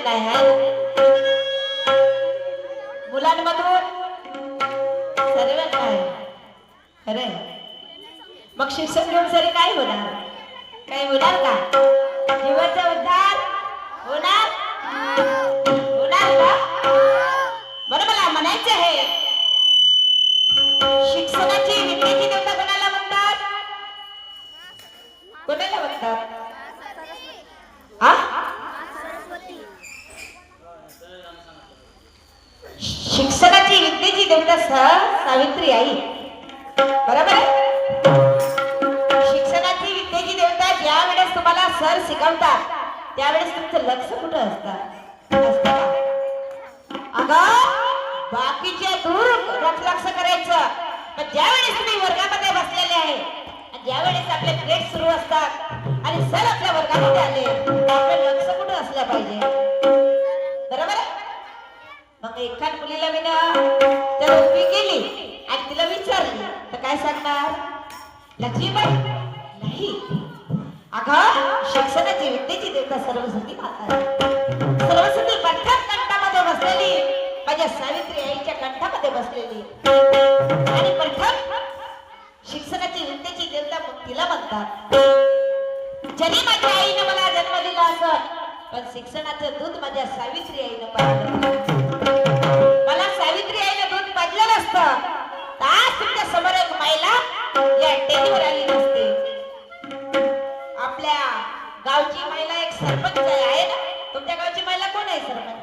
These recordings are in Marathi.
शिक्षण नाही आहे मुलांमधून सर्व काय खरे मग शिक्षण घेऊन सरी काय होणार काय होणार का जीवाचा उद्धार होणार होणार का बरं मला म्हणायचं आहे शिक्षणाची विद्येची देवता कोणाला म्हणतात कोणाला म्हणतात शिक्षणाची विद्येची देवता सावित्री आई बरोबर आहे शिक्षणाची विद्येची देवता ज्या वेळेस तुम्हाला सर शिकवतात त्यावेळेस तुमचं लक्ष कुठं असतं अगं बाकीच्या दूर लक्ष करायचं पण ज्या वेळेस तुम्ही वर्गामध्ये बसलेले आहे ज्या वेळेस आपले ग्रेड सुरू असतात आणि सर आपल्या वर्गामध्ये आले आपलं लक्ष कुठं असलं पाहिजे बरोबर आहे मग एखाद मुलीला मी ना तर उभी केली आणि तिला विचारली तर काय सांगणार लक्ष्मीबाई नाही अगं शिक्षणाची विद्येची देवता सरस्वती माता सरस्वती प्रथम कंठामध्ये बसलेली माझ्या सावित्री आईच्या कंठामध्ये बसलेली आणि प्रथम शिक्षणाची विद्येची देवता मग तिला म्हणतात जरी माझ्या आईने मला जन्म दिला असं पण शिक्षणाचं दूध माझ्या सावित्री आईने पाजलं मला सावित्री आईने दूध पाजलं नसतं आज तुमच्या समोर एक महिला या टेलीवर आली नसते आपल्या गावची महिला एक सरपंच आहे ना तुमच्या गावची महिला कोण आहे सरपंच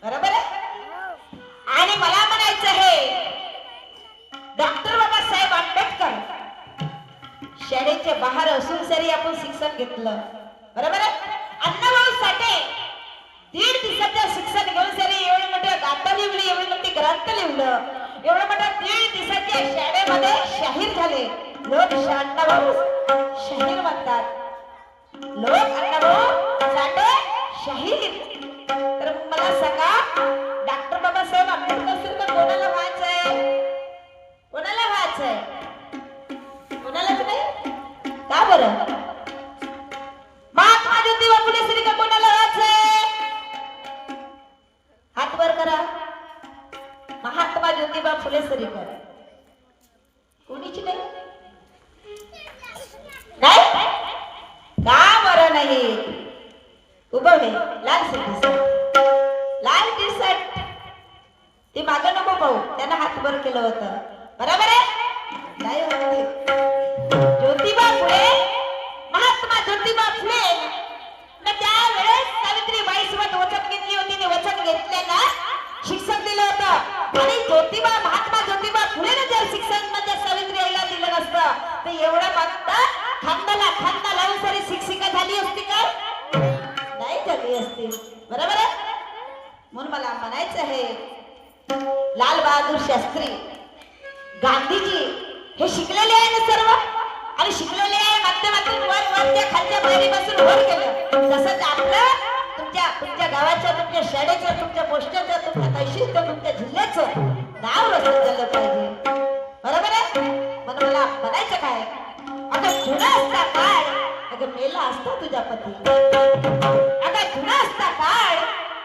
बरोबर आहे आणि मला म्हणायचं आहे डॉक्टर बाबासाहेब आंबेडकर शाळेच्या बाहेर असून सरी आपण शिक्षण घेतलं बरोबर आहे अण्णाभाऊ साठे 1.5 दिवसाचं शिक्षण घेऊन सरी एवढी मोठी गाथा लिहिली एवढी मोठी ग्रंथ लिहिलं एवढं मोठं 1.5 दिवसाच्या शाळेमध्ये शाहीर झाले लोक अण्णाभाऊ शाहीर म्हणतात लोक अण्णाभाऊ साठे शाहीर तर मला सांगा डॉक्टर बाबासाहेब आंबेडकर सारखं कोणाला व्हायचंय कोणाला व्हायचंय कोणालाच नाही का बरं महात्मा ज्योतिबा फुले सारखं कोणाला व्हायचंय हात वर करा महात्मा ज्योतिबा फुले सारखं कोणीच नाही नाही का बरं नाही उभं हे लाल टी शर्ट ते मागं नको पाहू त्यांना हात वर केलं होतं बरोबर आहे नाही होते ज्योतिबा फुले महात्मा ज्योतिबा फुले त्यावेळेस सावित्रीबाई सोबत वचन घेतली होती आणि वचन घेतल्यानं शिक्षण दिलं होतं आणि ज्योतिबा महात्मा ज्योतिबा फुलेने जर शिक्षण म्हणजे सावित्री आईला दिलं नसतं तर एवढं म्हणतं खांदा लावून सारी शिक्षिका झाली असती का नाही झाली असती बरोबर आहे म्हणून मला म्हणायचं आहे लाल बहादूर शास्त्री गांधीजी हे शिकलेले आहे ना सर्व आणि शिकलेले आहे माध्यमातून वर खालच्या पायरीपासून वर गेलं तसंच आपलं तुमच्या गावाच्या तुमच्या शाळेचं तुमच्या पोस्टाचं तुमच्या तहसीलचं तुमच्या जिल्ह्याचं नाव रोशन झालं पाहिजे बरोबर आहे म्हणून मला म्हणायचं काय आता जुना असता काळ अगं मेला असता तुझ्या पती आता जुना असता काळ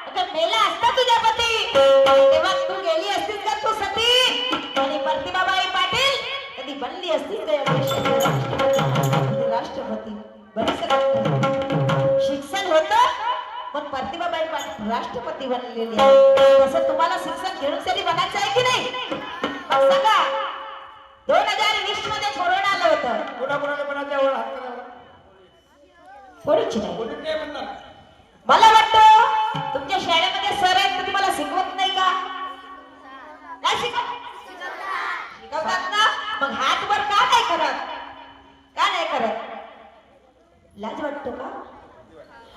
अगं मेला असता तुझ्या पती तेव्हा तू गेली असतीस का तू सती आणि प्रतिभाबाई पाटील कधी बनली असतीस का राष्ट्रपती शिक्षण होतं पण प्रतिभाबाई पाटील राष्ट्रपती बनलेली आहे तसं तुम्हाला शिक्षण घेऊन तरी बनायचं आहे की नाही सांगा 2020 मध्ये कोरोना आलं होतं कोणीच नाही मला वाटतं तुमच्या शाळेमध्ये सर आहेत तर तुम्हाला शिकवत नाही का काय शिकवतात ना मग हात वर का नाही करत लाज वाटतो का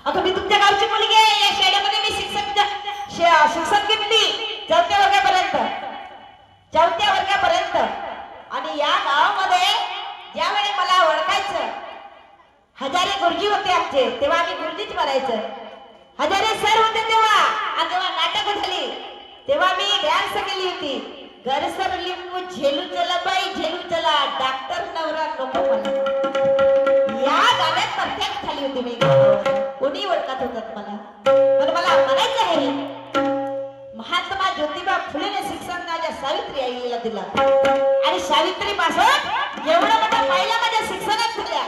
अगं मी तुमच्या गावची मुलगी आहे या शाळेमध्ये मी शिक्षण घेतली 4थ्या वर्गापर्यंत आणि या गावामध्ये ज्यावेळी मला ओळखायचं हजारे गुरुजी होते आमचे तेव्हा आम्ही गुरुजीच म्हणायचं हजारे सर होते तेव्हा आणि जेव्हा नाटक झाली तेव्हा मी डान्स केली होती घरसर लिंबू झेलू चला बाई झेलू चला डॉक्टर नवरा नको मला या गाण्यात परफेक्ट झाली होती मी कोणी ओळखत करतात मला. पण मला म्हणायचं आहे, महात्मा ज्योतिबा फुलेने शिक्षण माझ्या सावित्री आईला दिला आणि सावित्री पासून एवढं मोठं पाहिलं माझ्या शिक्षणात झाल्या.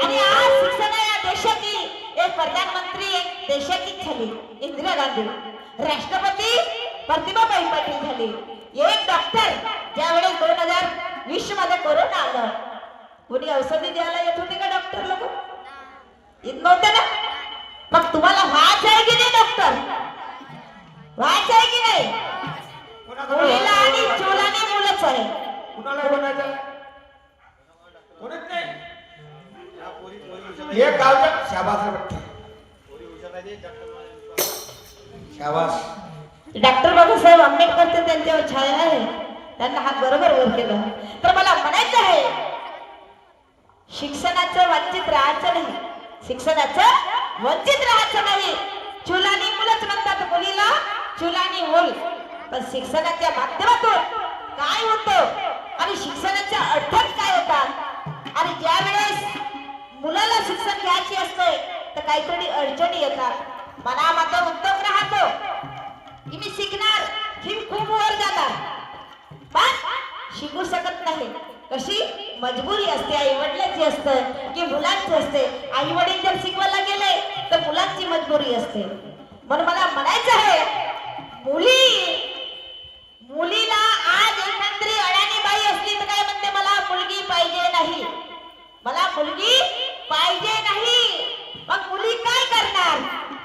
आणि आज शिक्षण या देशाची एक प्रधानमंत्री एक देशाची झाली इंदिरा गांधी, राष्ट्रपती प्रतिभाबाई पाटील झाली, एक डॉक्टर ज्यावेळेस 2020 मध्ये कोरोना आलं कोणी औषधी द्यायला येत होते का डॉक्टर लोक? येत नव्हते ना. मग तुम्हाला व्हायचं आहे की नाही डॉक्टर? व्हायचं आहे की नाही? मुलीला आणि चुलाने मुलंच आहे. कुणाला बनायचं कोणच नाही. हे गावच्या शाबास वाटतं. शाबास. डॉक्टर बाबासाहेब आंबेडकर त्यांच्यावर छाया आहे, त्यांना हात बरोबर वर केला. तर मला म्हणायचं आहे, शिक्षणाचं वंचित राहायचं नाही, शिक्षणाचं वंचित राहायचं नाही. चुलानी मुलंच म्हणतात मुलीला, चुलानी मूल. पण शिक्षणाच्या माध्यमातून काय होतं आणि शिक्षणाच्या अडथळे काय होतात आणि ज्या वेळेस मुलाला शिक्षण घ्यायचे असते तर काहीतरी अडचणी येतात. मनामध्ये उत्तम राहतो की मी शिकणार, ही खूप वर जाणार, पण शिकू शकत नाही. कशी मजबुरी असते, आई वडिलांची असते की मुलांची असते. आई वडील जर शिकवायला गेले तर मुलांची मजबुरी असते. म्हणून मला म्हणायचं आहे, मुलीला आज एखादी अडाणी बाई असली तर काय म्हणते, मला मुलगी पाहिजे नाही, मला मुलगी पाहिजे नाही. मग मुली काय करणार?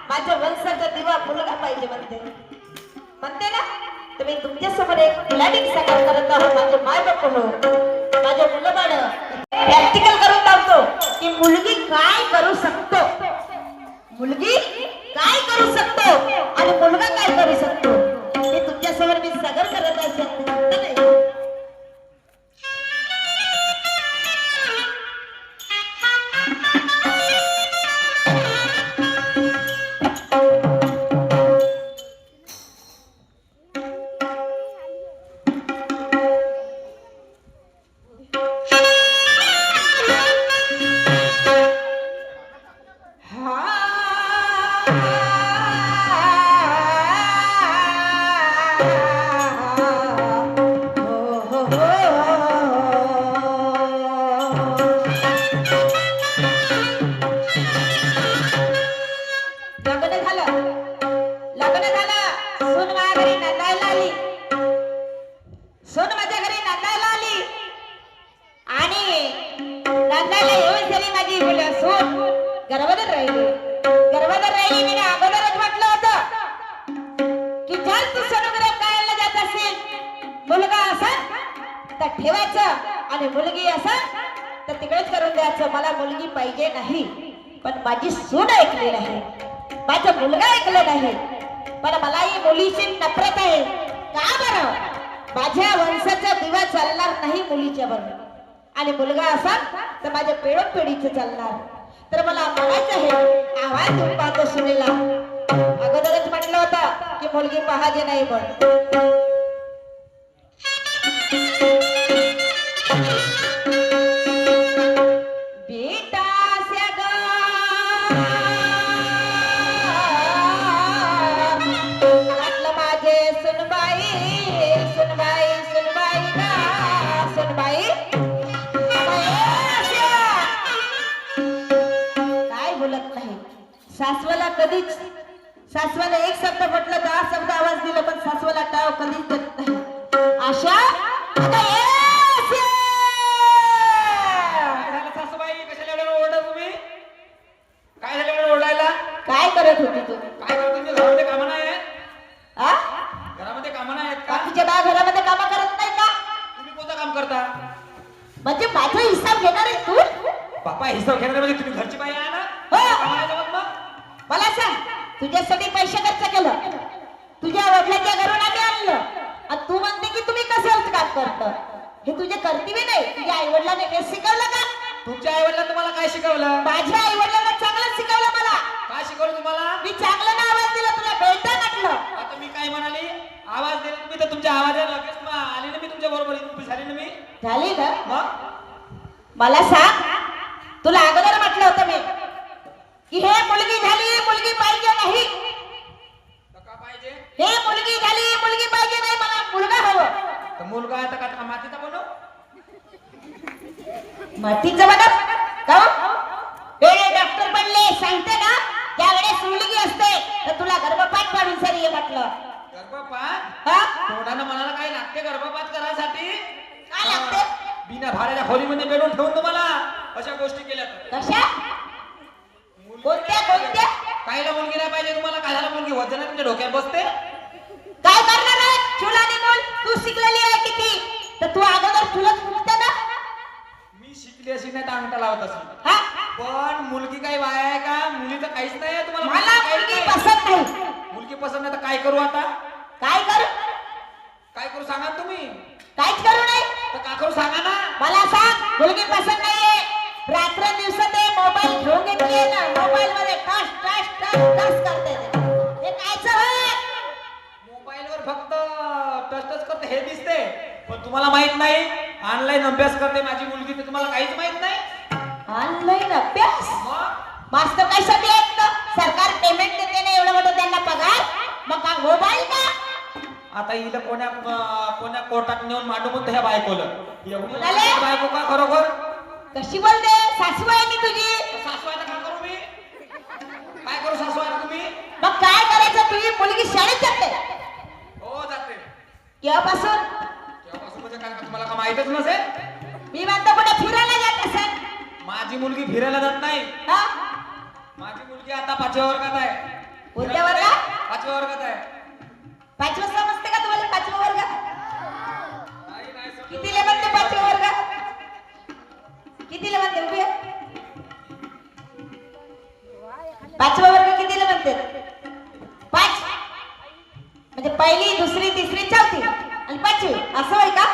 माझ्या वंशाचा दिवा मुलगा पाहिजे म्हणते ना. तर मी तुमच्यासमोर एक प्लॅनिंग सादर करत आहोत. माझे माय बाप हो, माझे मुलं बाळ प्रॅक्टिकल करून दाखवतो की मुलगी काय करू शकतो, मुलगी काय करू शकतो आणि मुलगा काय करू शकतो. हे तुमच्यासमोर मी सादर करत आहे. आणि मुलगी असं तर तिकडेच करून द्यायचं. मला मुलगी पाहिजे नाही, पण माझी सून ऐकली नाही, माझा मुलगा ऐकलं नाही. पण मलाही मुलीची नफरत आहे. का बरं? माझ्या वंशाचा दिवा चालणार नाही मुलीच्या बरोबर, आणि मुलगा असा तर माझ्या पिढीचं चालणार. तर मला म्हणायचं आहे, आवाज देऊन पाहतो सुनेला. अगोदरच म्हटलं होतं की मुलगी पाहायची नाही. पण सासवाला कधीच, सासवाला एक शब्द म्हटलं 10 शब्द आवाज दिला, पण सासवाला टाव कधीच देत नाही. आशा सासूबाई कशाला ओरडा तुम्ही? काय झालं ओरडायला? काय करत होती तू? काय करत होती? घरामध्ये कामं नाही आहेत? आ? घरामध्ये कामं नाही आहेत का? बाकीच्या बा घरामध्ये कामं करत नाही का? तुम्ही कोणतं काम करता? म्हणजे माझा हिसाब घेणार आहे तू? बापा हिसाब घेणार म्हणजे तुम्ही घरची बाई आहे ना? हो. मला सांग, तुझ्यासाठी पैसे खर्च केलं, तुझ्या वडिलांच्या घरून आम्ही आणलं, आणि तू म्हणते की तुम्ही कसं काम करतं? हे तुझे कर्तव्य नाही. तुझ्या आई वडिलांनी हे शिकवलं का? तुमच्या आई वडिलांनी तुम्हाला काय शिकवलं? माझ्या आई वडिलांना चांगलं शिकवलं. मला काय शिकवलं तुम्हाला? मी चांगलं ना आवाज दिला, तुला बेटा म्हटलं. आता मी काय म्हणाली? आवाज दिला तुम्ही तर तुमच्या आवाजाला लगेच आली ना मी तुमच्या बरोबर झाली ना मी. झाली ना? मग मला सांग, तुला अगोदर म्हटलं होतं मी की हे मुलगी झाली, मुलगी मुलगा आहे तर का मातीचा बनव. मातीचं बघा का वेळे डॉक्टर बनले सांगते ना त्यावेळेस मुलगी असते तर तुला गर्भपात काढून सरी ये म्हटलं. गर्भपात हा तोंडानं मनाला काही लागते गर्भपात करायसाठी. काय लागते बिना भाड्याच्या खोलीमध्ये बेडून ठेवून तुम्हाला अशा गोष्टी केल्या तर कशा कोणत्या कोणत्या काहीला मुलगी नाही पाहिजे तुम्हाला. काय झालं मुलगी वजन तुमच्या डोक्यात बसते. काय करणार आहे चुलाने बोल तू शिकलेली आहे किती तर तू अगोदर तुलाच फुटते ना. मी शिकली अशी नाही तर अंगठा लावत असेल. हा पण मुलगी काही वाया आहे का. मुलीचं काहीच नाही आहे तुम्हाला. मला काहीच मुलगी नाही. पसंत नाही. मुलगी पसंत नाही तर काय करू आता. काय करू काय करू सांगा ना तुम्ही. काहीच करू नाही तर का करू सांगा ना. मला सांग मुलगी पसंत नाहीये. रात्र दिवस ते मोबाईल घेऊन घेतलीये ना मोबाईल मध्ये टच टच टच टच करते ते कायचं होय. मोबाईलवर फक्त टच टच करते हे दिसते पण तुम्हाला माहित नाही ऑनलाईन अभ्यास करते माझी मुलगी ते तुम्हाला काहीच माहित नाही. ऑनलाईन अभ्यास मग मास्तर कशासाठी आहेत ना? सरकार पेमेंट देते ना एवढं मोठं त्यांना पगार मग का मोबाईल का. आता हिला कोण्या कोण्या कोर्टात नेऊन मांडू म्हणतो ह्या बायकोला. एवढी कुणाले? बायको का खरोखर कशी बोलते सासू आहे मी तुझी. सासू आहे तर काय करू मी. काय करू सासू आहे तुम्ही. मग काय करायचं तुझी मुलगी शाळेत जाते हो जाते. केव्हापासून तेव्हापासून म्हणजे काय तुम्हाला का माहितच नसेल. मी म्हणतो कुठे फिरायला जात असेल. माझी मुलगी फिरायला जात नाही. हा माझी मुलगी आता 5व्या वर्गात आहे. कोणत्या वर्गात 5व्या वर्गात आहे. 5वा समजते का तुम्हाला 5वा वर्गात नाही, नाही समजत. कितीला म्हणते 5वा वर्गात कितीला म्हणते उभी आहे? 5वा वर्ग कितीला म्हणते 5 म्हणजे पहिली दुसरी तिसरी चौथी आणि 5वी असं होय का.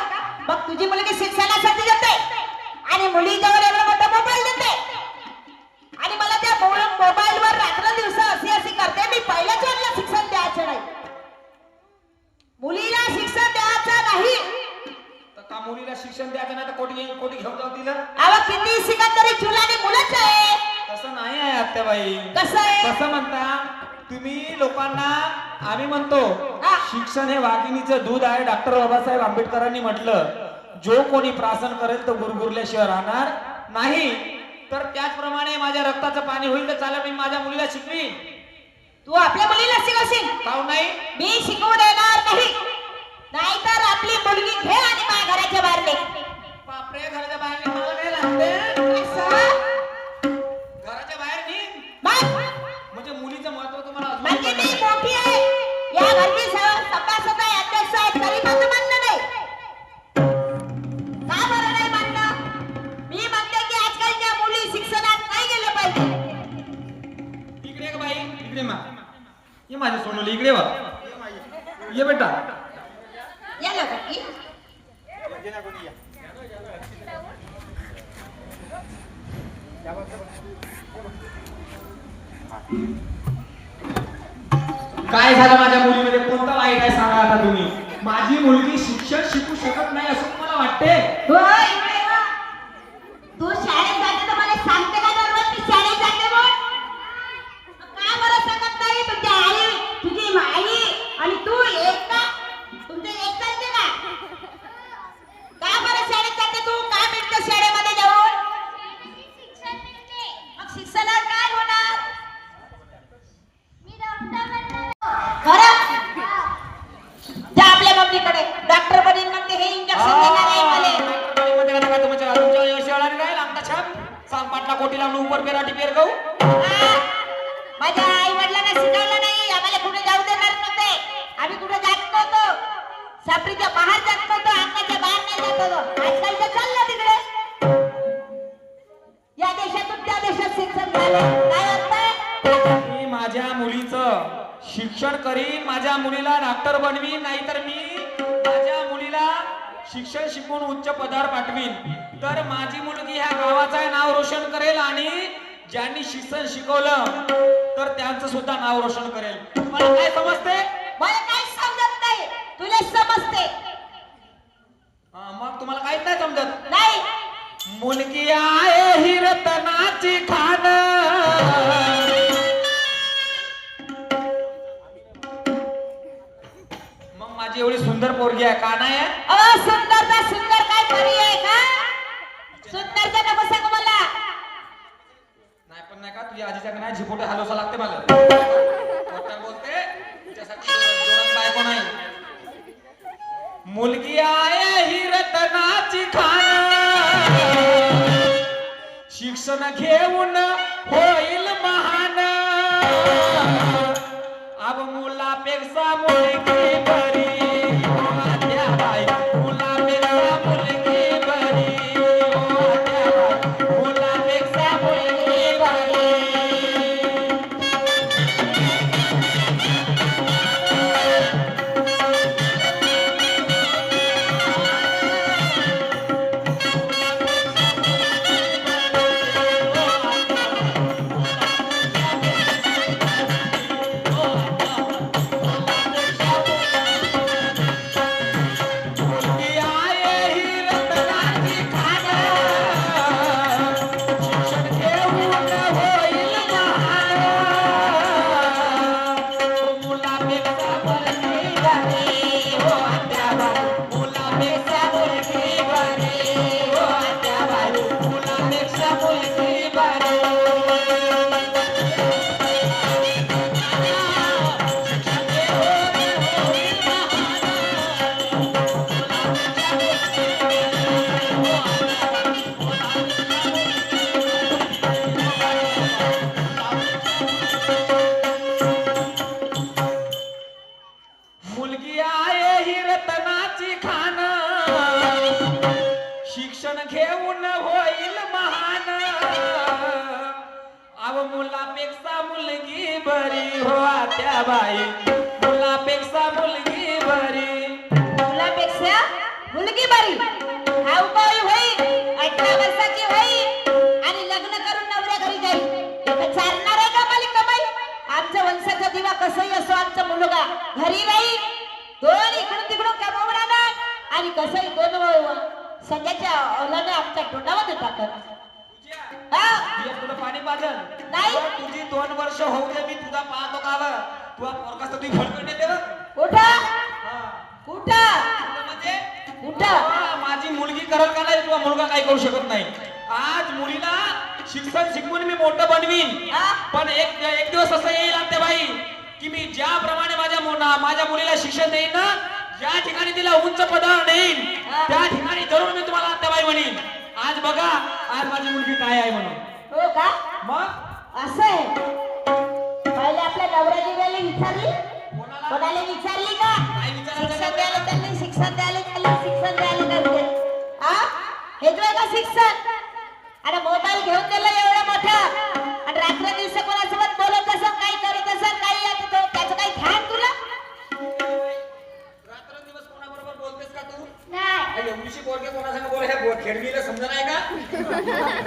मग तुझी मुलगी शिक्षणासाठी जाते आणि मुलीजवळ एवढा मोठा मोबाईल देते आणि मला त्या मोबाईलवर रात्र दिवस अशी करते. मी पहिल्याच वर्गाला शिक्षण द्यायचं नाही. मुलीला शिक्षण द्यायचं नाही तर का मुलीला शिक्षण द्यायचं नाही तर कोटी कोटी घेऊन जाऊ दिलं. अहो किती शिकत तरी चुलाने मुलंच आहे. तसं नाही आहे आत्याबाई. कसं आहे कसं म्हणता तुम्ही लोकांना. आम्ही म्हणतो हा. शिक्षण हे वाघिणीचं दूध आहे. डॉक्टर बाबासाहेब आंबेडकरांनी म्हटलं जो कोणी प्रासन करेल तो गुरगुरल्याशिवाय राहणार नाही. तर त्याचप्रमाणे माझ्या रक्ताचं पाणी होईल तर चालेल मी माझ्या मुलीला शिकवी. तू आपल्या मुलीला शिकवशील काहून नाही. मी शिकवू देणार नाही नाहीतर आपली मुलगी घे आणि माझ्या घराच्या बाहेर निघ. बापरे घराच्या बाहेर निघ. मला काय लागते. असं? घराच्या बाहेर निघ. मग? म्हणजे मुलीचं महत्व तुम्हाला अजून म्हणजे मी कळलं. मोठी आहे या घरची सभासद आहे अध्यक्ष आहे तरी माझं म्हणणं नाही. का बरं नाही म्हणणं. मी म्हणते की आजकालच्या मुली शिक्षणात नाही गेलं पाहिजे. इकडे का बाई इकडे मा ये माझ्या सोनवली इकडे वा ये बेटा. या ना काकी. काय झालं माझ्या मुलीमध्ये कोणतं वाईट आहे सांगा आता तुम्ही. माझी मुलगी शिक्षण शिकू शकत नाही असं तुम्हाला वाटते. होय, इकडे वा. तू शाळेत जाते तर मला सांगते का दररोज मी शाळेत जाते म्हणून? का बरं सांगत नाही तुझी आई तुझी आई आणि तू एक का तुमचे एक चालते का. का बरं शाळेत जाते तू काय मिळतं शाळेमध्ये जाऊन. मग शिक्षणात काय होणार खरं. जा आपल्या मम्मीकडे डॉक्टर बनीन म्हणते हे इंजेक्शन देणार आहे मला. तुमच्या यशाला राहील आमचा छान सांग पाटला कोटी लावून उपर पेराटी पेर गहू. माझ्या आई वडिलांना शिकवलं नाही आम्हाला कुठे जाऊ देणार नव्हते. आम्ही कुठे जात नव्हतो. सापरीच्या बाहेर जात नव्हतो. अंगणाच्या बाहेर नाही जात होतो. आजकालचं चाललं तिकडे. या देशातून त्या देशात शिक्षण झालं काय अर्थ. मी माझ्या मुलीचं शिक्षण करीन. माझ्या मुलीला डॉक्टर बनवीन नाहीतर मी माझ्या मुलीला शिक्षण शिकवून उच्च पदावर पाठवीन. तर माझी मुलगी ह्या गावाचं नाव रोशन करेल आणि ज्यांनी शिक्षण शिकवलं तर त्यांचं सुद्धा नाव रोशन करेल. तुम्हाला काय समजते. मला काही समजत नाही. तुला समजते मग तुम्हाला काहीच नाही समजत. नाही. मुलगी आहे ही रतनाची खान. मग माझी एवढी सुंदर पोरगी आहे का नाही आहे. सुंदर पण नाही का तुझ्या आजीच्या का नाही झिपोटे हलवसा लागते मला पोट्या बोलते तुझ्यासाठी जोरात बायको नाही. मुलगी आहे ही रत्नाची खान शिक्षण घेऊन होईल महान अब मुलापेक्षा मुलगी बरी हो आत्या बाई मुलापेक्षा मुलगी बरी हो आत्या बाई मुलापेक्षा मुलगी बरी. मुलगी आहे ही रत्नाची खान शिक्षण घेऊन होईल महान मुलापेक्षा मुलगी बरी हो आत्या बाई मुलापेक्षा मुलगी बरी हो आत्या बाई मुलापेक्षा मुलगी बरी. मुलगी आहे ही रत्नाची खान शिक्षण घेऊन होईल महान अब मुलापेक्षा मुलगी बरी हो आत्या बाई मुलापेक्षा मुलगी बरी. मुलापेक्षा मुलगी बरी. हाऊबाई होई 18 वर्षाची होई आणि लग्न करून नवऱ्या घरी जाईल. हे चालणार आहे का मालिक कमाई? आमच्या वंशाचा दिवा कसंही असो आमचा मुलगा घरी राहील. दोन इकडून तिकडून कमावून आणणार आणि कसंही दोन संध्याच्या औलाने आमच्या तोंडामध्ये टाकत. हा तुझ्या तुला पाणी पाजल नाही. तुझी 2 वर्ष होऊ दे मी तुझा पाहतो का व? तुझा पोरगास तर तुझी फडकण येते व. कुठं हा. कुठं म्हणजे कुठं हा, माझी मुलगी करल का नाही तुझा मुलगा काही करू शकत नाही. आज मुलीला शिक्षण शिकवून मी मोठं बनवीन हा? पण एक दिवस असं येईल आत्या बाई की मी ज्याप्रमाणे माझ्या मुलीला शिक्षण देईन ना ज्या ठिकाणी तिला उंच पदावर नेईन हा. त्या ठिकाणी जरूर मी तुम्हाला आत्याबाई म्हणीन. आज बघा आज माझी मुलगी काय आहे म्हणून. हो का मग असं आहे. पहिले आपल्या नवऱ्याने गेले विचारली कोणाला विचारली का काय विचारायचं शिक्षण द्यायला त्यांनी शिक्षण द्यायला काय आ हे जो आहे का शिक्षण आणि मोबाईल घेऊन दिला एवढा मोठा आणि रात्र दिवस कोणासोबत बोलत असं काही करत असं काही आता त्याचं काही ध्यान तुला रात्रंदिवस कोणाबरोबर बोलतेस का तू? नाही. एवढीशी पोरगे कोणासंग बोल हे खेळमीला समजा नाही का?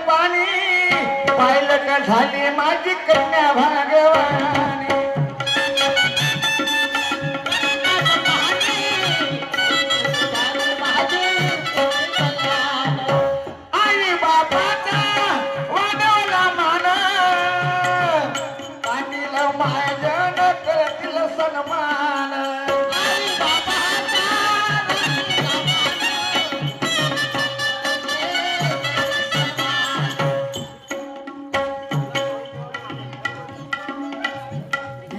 पाणी पाहिलं का झाली माझी कन्या भागवानी आई बापाचा वाढवला मान पाटील महाजन करतील सन्मान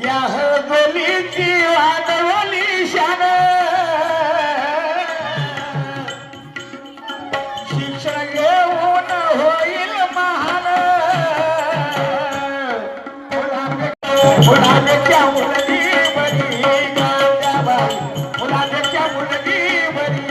या गलीची वादवली शान शिक्षण घेऊन होईल महान मुलाच्या मुलगी बरी गात्याबाई मुलाच्या मुलगी बरी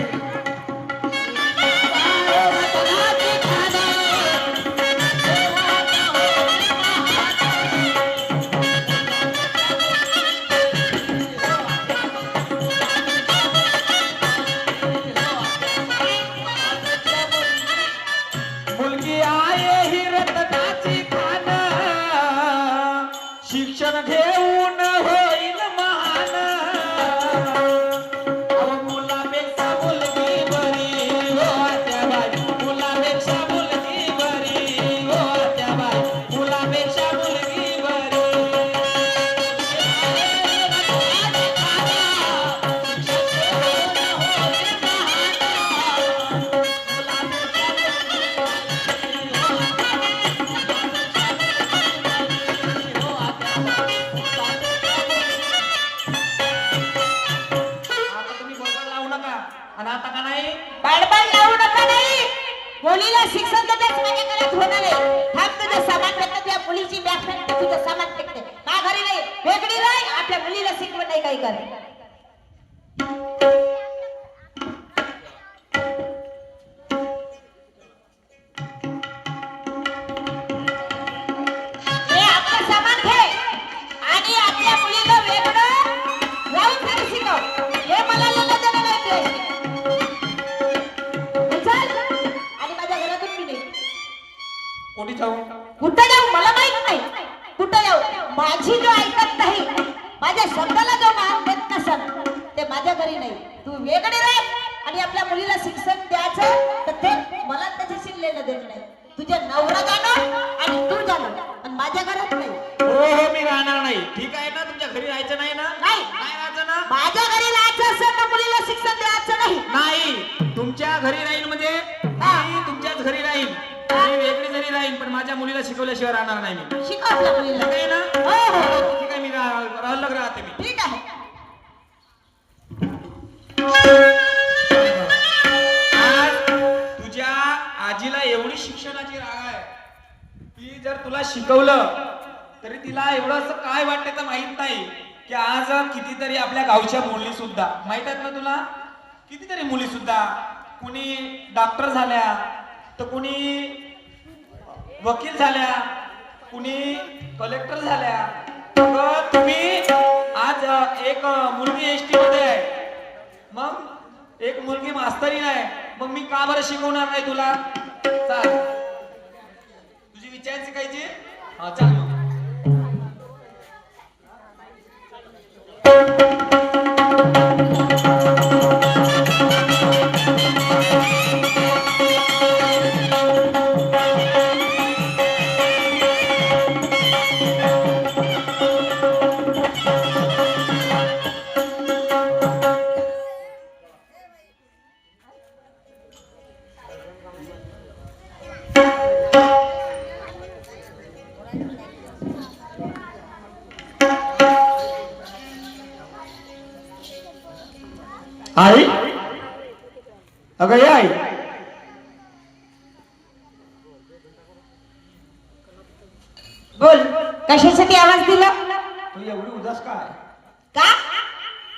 मुलगी आहे ही रत्नाची खान शिक्षण घेऊन होईल महान अहो, मुलापेक्षा मुलगी बरी हो आत्याबाई मुलापेक्षा मुलगी बरी हो आत्याबाई मुलापेक्षा मुलगी बरी आता तुम्ही बरोबर लावू नका आणि आता का नाही बडबड लावू नका नाही. मुलीला शिक्षण देतेच माझ्या घरात होणार आहे. थांब तुझं सामान भेटतं त्या मुलीची बॅग फेकते तुझं सामान फेकते. मा घरी नाही वेगळी नाही आपल्या मुलीला शिकवत नाही काही कर. हे आपलं सामान घे आणि आपल्या मुलीला वेगळं राहून खाली शिकव. हे मला लेणं देणं नाही तुझ्याशी. उचल आणि माझ्या घरातून मी निघ. कोठी जाऊ कुठं जाऊ मला माहित नाही. कुठं जाऊ माझी जो ऐकत नाही माझ्या शब्दाला जो मान देत नसन ते माझ्या घरी नाही. तू वेगळे राह आणि आपल्या मुलीला शिक्षण द्यायचं तर ते मला त्याच्याशी लेणं देणं नाही. तुझे नवरा जाणं आणि तू जाणं आणि माझ्या घरात नाही. हो हो मी राहणार नाही ठीक आहे ना तुमच्या घरी राहायचं नाही ना नाही. नाही राहायचं ना माझ्या घरी राहायचं असेल तर मुलीला शिक्षण द्यायचं नाही. नाही तुमच्या घरी राहील म्हणजे मी तुमच्याच घरी राहील मी वेगळी जरी राहील पण माझ्या मुलीला शिकवल्याशिवाय राहणार नाही मी शिकव आपल्या मुलीला. ठीक आहे ना हो हो ठीक आहे मी अलग राहते मी ठीक आहे. आज तुझ्या आजीला एवढी शिक्षणाची राग आहे की जर तुला शिकवलं तरी तिला एवढं असं काय वाटतं तर माहित नाही की आज कितीतरी आपल्या गावच्या मुली सुद्धा माहित आहेत ना तुला कितीतरी मुली सुद्धा कुणी डॉक्टर झाल्या तर कुणी वकील झाल्या कुणी कलेक्टर झाल्या तर तुम्ही आज एक मुलगी एसटी मध्ये आहे मग एक मुलगी मास्तरीण आहे मग मी का बरं शिकवणार नाही तुला चाल तुझी विचार शिकायची हा चाल मग आई अगं ये आई बोल कशासाठी आवाज दिला तू एवढी उदास काय का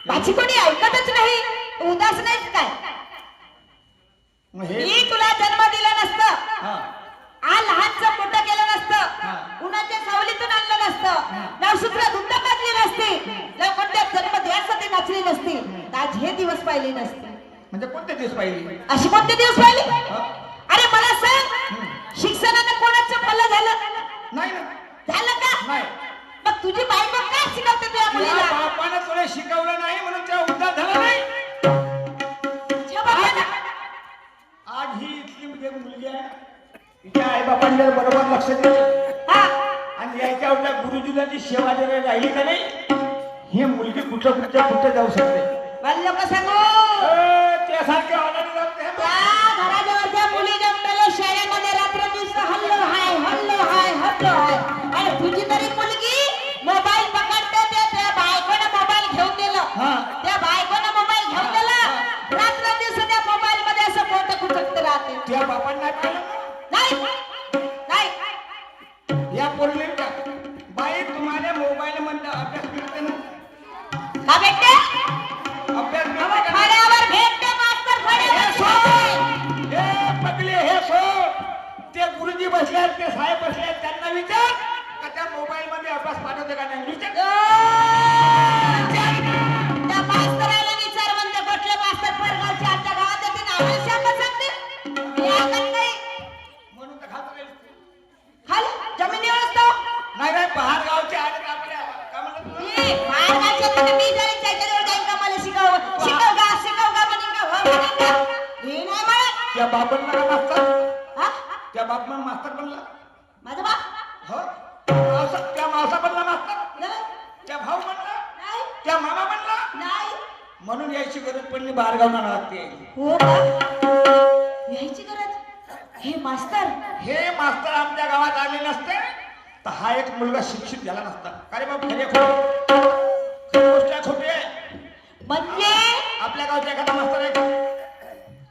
माझी कोणी ऐकतच नाही. तू उदास नाहीस काय. मग हे मी तुला जन्म दिला नसतं हा आ लहानचं मोठं केलं हा. नसतं उन्हाच्या सावलीतून आणलं नसतं नवसूत्र धुंद बांधली नसती लोकांच्या जन्म द्यासाठी नाचली नसती तर आज हे दिवस पाहिले नसते. म्हणजे कोणते दिवस पाहिजे अशी कोणते दिवस पाहिले. हा? अरे मला सांग शिक्षण शिक्षणानं कोणाचं भलं झालं नाही ना झालं का नाही मग तुझी बायको काय शिकवते तुझ्या या मुलीला बापानं तुला शिकवलं नाही म्हणून त्या उद्धार झाला नाही तुझ्या बापाला आज ही इथली म्हणजे मुलगी आहे तिच्या आई बापांनी जर बरोबर लक्ष दिलं हा आणि याच्यावर त्या गुरुजीला जी सेवा जर राहिली का नाही ही मुलगी कुठं जाऊ शकते मला लोक सांगू त्यासारखे ऑर्डर जाते त्या घराजवळच्या मुली जमलेल्या शाळेमध्ये रात्र दिवस हल्लो हाय आणि तुझी तरी मुलगी मोबाईल पकडते त्या बायकोने मोबाईल घेऊन दिलं हा. त्या बायकोने मोबाईल घेऊन दिला रात्र दिवस त्या मोबाईल मध्ये असं मोठं कुठं राहते त्या बापांना पाहिलं नाही नाही या पोरले का बाई तुम्हाला मोबाईल मध्ये अभ्यास करते ना का भेटते अभ्यास अहो, करते का? फळ्यावर भेटते मास्तर हे फळ्यावर सोड हे पगले हे सोड ते गुरुजी बसले आहेत ते साहेब बसले आहेत त्यांना विचार का त्या मोबाईल मध्ये अभ्यास पाठवते का नाही विचार त्या मास्तराला विचार म्हणजे कुठले मास्तर परगावचे आमच्या गावात येते ना आम्हाला सांगा सांगते हे ऐकत नाही म्हणून तर खात राहील. खाली जमिनीवर असतो नाही नाही पहाड गावचे आहेत का आपल्या काय म्हणतात तुला? महाराजांच्या तिथे मी जरी त्याच्यावर जाईन का मला शिकव का म्हणीन का हो म्हणीन का हे नाही म्हणत त्या बापांना का मास्तर हा त्या बापनं मास्तर बनला माझा बाप हो त्या मावसा बनला मास्तर नाही त्या भाऊ बनला नाही त्या मामा बनला नाही म्हणून यायची गरज पडली बाहेर गावना लागते हो का यायची गरज हे मास्तर हे मास्तर आमच्या गावात आले नसते तर हा एक मुलगा शिक्षित झाला नसता का रे बाबा खरी गोष्ट आहे खोटी आहे म्हणजे आपल्या गावचा एखादा मास्तर आहे का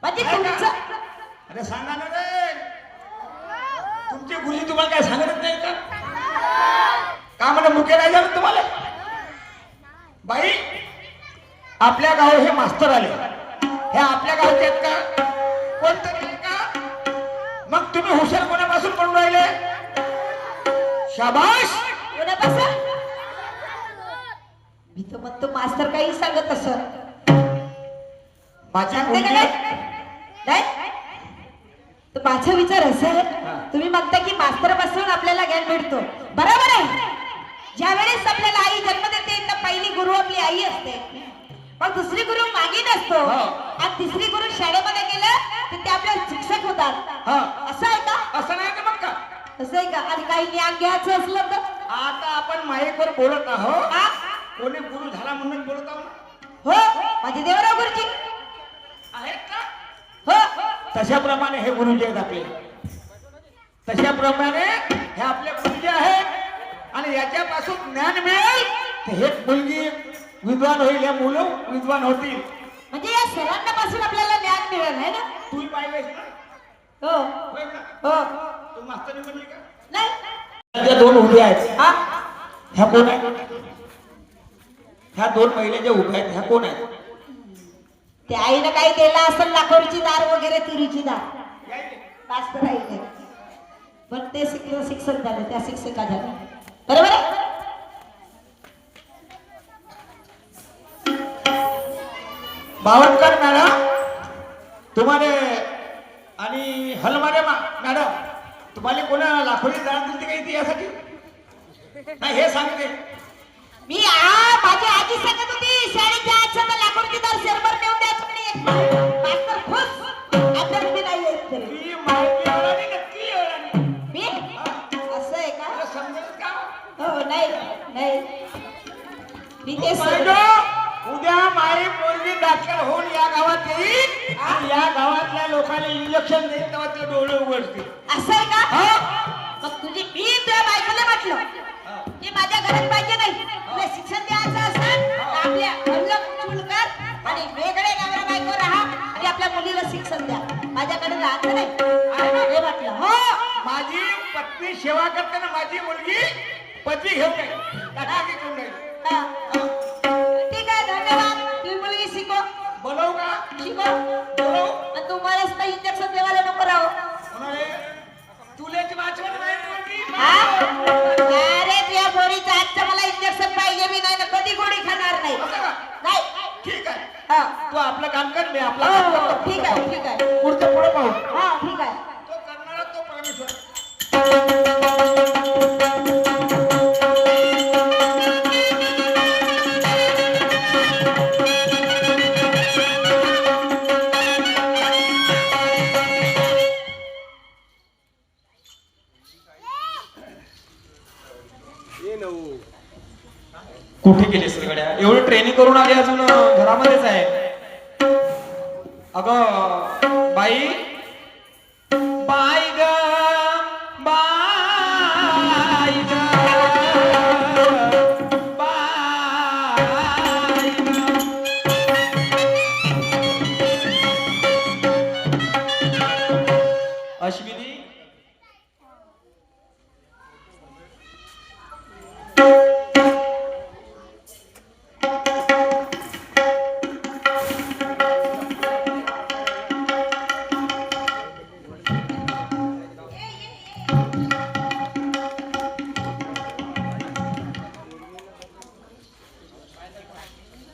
म्हणजे आहे का? तुमचं अरे सांगा ना रे तुमची गुरुजी तुम्हाला काय सांगत नाही का म्हणे मुख्य नाही झालं तुम्हाला बाई आपल्या गाव हे मास्तर आले हे आपल्या गावचे आहेत का कोणतरी आहे का मग तुम्ही हुशार कोणापासून म्हणून राहिले शाबाश कोणापासून मी तर म्हणतो मास्तर काही सांगत असं माझी सांगते का मुलगी नाही तर माझा विचार असा आहे हा. तुम्ही म्हणता की मास्तर पासून आपल्याला ज्ञान मिळतो बरोबर आहे ज्या वेळेस आपल्याला आई जन्म देते तर पहिली गुरु आपली आई असते मग दुसरी गुरु मागे नसतो हो. आणि तिसरी गुरु शाळेमध्ये गेलं तर ते आपले शिक्षक होतात हा असं आहे का असं नाही का मग का असं आहे का आणि काही ज्ञान घ्यायचं असलं तर आता आपण माईकवर बोलत आहोत हा? कोणी गुरु झाला म्हणून बोलत आहोत ना? हो माझे देवराव गुरुजी आहेत का हो तशाप्रमाणे हे गुरुजी आहेत आपले तशाप्रमाणे हे आपले गुरुजी आहेत आणि याच्यापासून ज्ञान मिळेल तर हे मुलगी विद्वान होईल हे मुलं विद्वान होतील म्हणजे या सरांना पासून आपल्याला ज्ञान मिळेल है ना तू पाहिलेस ना हो होय ना हो तू मास्तर बनली का नाही त्या दोन उभ्या आहेत हा ह्या कोण आहेत ह्या दोन महिला ज्या उभ्या आहेत ह्या कोण आहेत त्या आईनं काही दिला असेल लाखोरीची दार वगैरे तुरीची दार मास्तर आहे पण ते शिक्षक झाले त्या शिक्षका झाल्या बरोबर आहे बावनकर मॅडम तुम्हाला आणि हलमारे मॅडम तुम्हाला कोणा लाखोरी जाण दिली काही यासाठी नाही हे सांगते मी माझी आजी सांगत होती शाळेत जायचं तर लाखोरीची दार शरभर नेऊन द्यायचं म्हणे मास्तर खुश अभ्यास बी नाही येत तरी ती माहिती आली नक्की आली मी असं आहे का मला समजेल का हो नाही नाही मी ते उद्या माई पोरगी दाखल होऊन या गावात येईल आणि या गावातल्या लोकांना इंजेक्शन देईल तेव्हा ते डोळे उघडतील असं आहे का मग तुझी मी तुझ्या बायकोला म्हटलं की माझ्या घरात पाहिजे नाही तुला शिक्षण द्यायचं असेल तर आपल्या अल्लग चुलकर आणि वेगळे नवरा बायको राहा आणि आपल्या मुलीला शिक्षण द्या माझ्याकडे राहत नाही हे म्हटलं हो माझी पत्नी सेवा करताना माझी मुलगी पती घेऊन येईल टाकी घेऊन येईल हा. ठीक आहे धन्यवाद तुम्ही मुलगी शिको बोलवू का शिको बोलवू आणि तुम्हालाच तर इंजेक्शन देवायला नको राहू म्हणाले चुल्याची वाचवण नाही मुलगी. अरे तुझ्या गोळीचं आजचं मला इंजेक्शन पाहिजे मी नाही ना कधी गोळी खाणार नाही असं का? नाही ठीक आहे हा. तू आपलं काम कर मी आपलं हो, काम हो, करतो. ठीक आहे ठीक आहे पुढचं पुढे पाहू हा ठीक आहे तो करणारा तो परमेश्वर कुठे गेले सगळ्या? एवढी ट्रेनिंग करून आली अजून घरामध्येच आहे. अगं बाई, बाई ग बाई ग बाई ग. अश्विनी,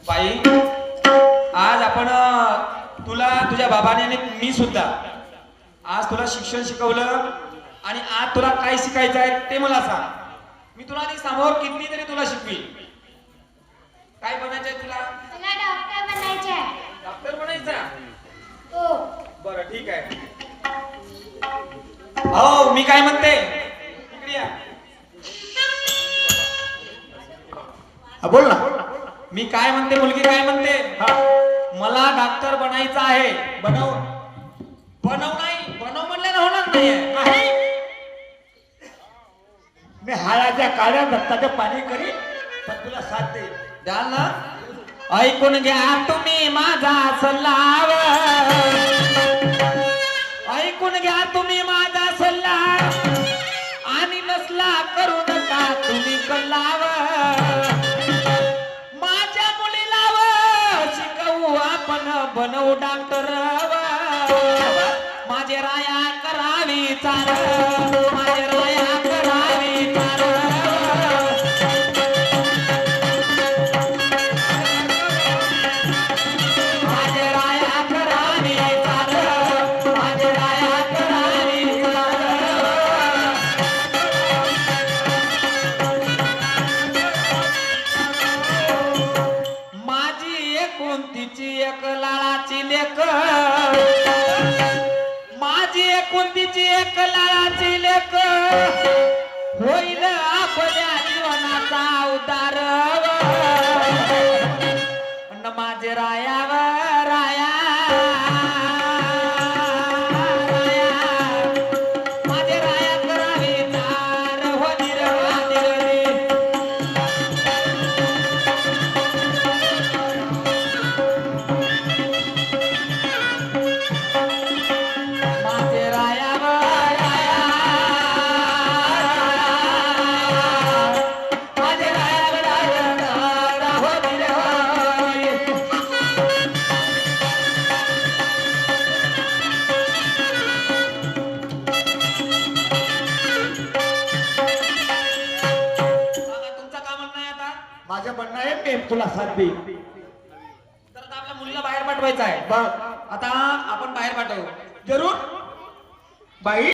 बाई, आज आपण तुला तुझ्या बाबाने आणि मी सुद्धा आज तुला शिक्षण शिकवलं आणि आज तुला काय शिकायचं आहे ते मला सांग. मी तुला आधी समोर किती तरी तुला शिकवीन. काय बनायचंय तुला? मला डॉक्टर बनायचे आहे. डॉक्टर बनायचा? हो. बरं ठीक आहे. हो मी काय म्हणते, इकडे या. हा, बोल ना. मी काय म्हणते, मुलगी काय म्हणते? हा, मला डॉक्टर बनायचं आहे. बनव. बनव नाही, बनव म्हणल्यानं होणार नाहीये. नाही. मी हाडाच्या काड्या रक्ताचं पाणी करीन, पण तुला साथ देईन. द्याल ना? ऐकून घ्या तुम्ही माझा सल्ला, ऐकून घ्या तुम्ही माझा सल्ला, आणि नसला करू नका तुम्ही कल्लाव. माझ्या मुलीला शिकवू आपण, बनवू डॉक्टर. माझे राया करावी चाल, माझे राया करावी चाल. माझे राया करावी चाल, माझे राया करावी चाल. माझी एकुलतीची एक लाळाची लेक, माझी एकुलतीची एक लाळाची लेक, होईल आपल्या जीवनाचा उद्धार. अन माझे रायावर राया, राया, माझे राया करावी तार. हो धीर, हो धीर. माझे रायावर राया, माझे रायावर राया, हो धीर, हो. सांगा, तुमचं काय म्हणणं आहे आता? माझं म्हणणं आहे मी तुला साथ देईन. तर आता आपल्या मुलीला बाहेर पाठवायचं आहे. बघ, आता आपण बाहेर पाठवू. जरूर. बाई,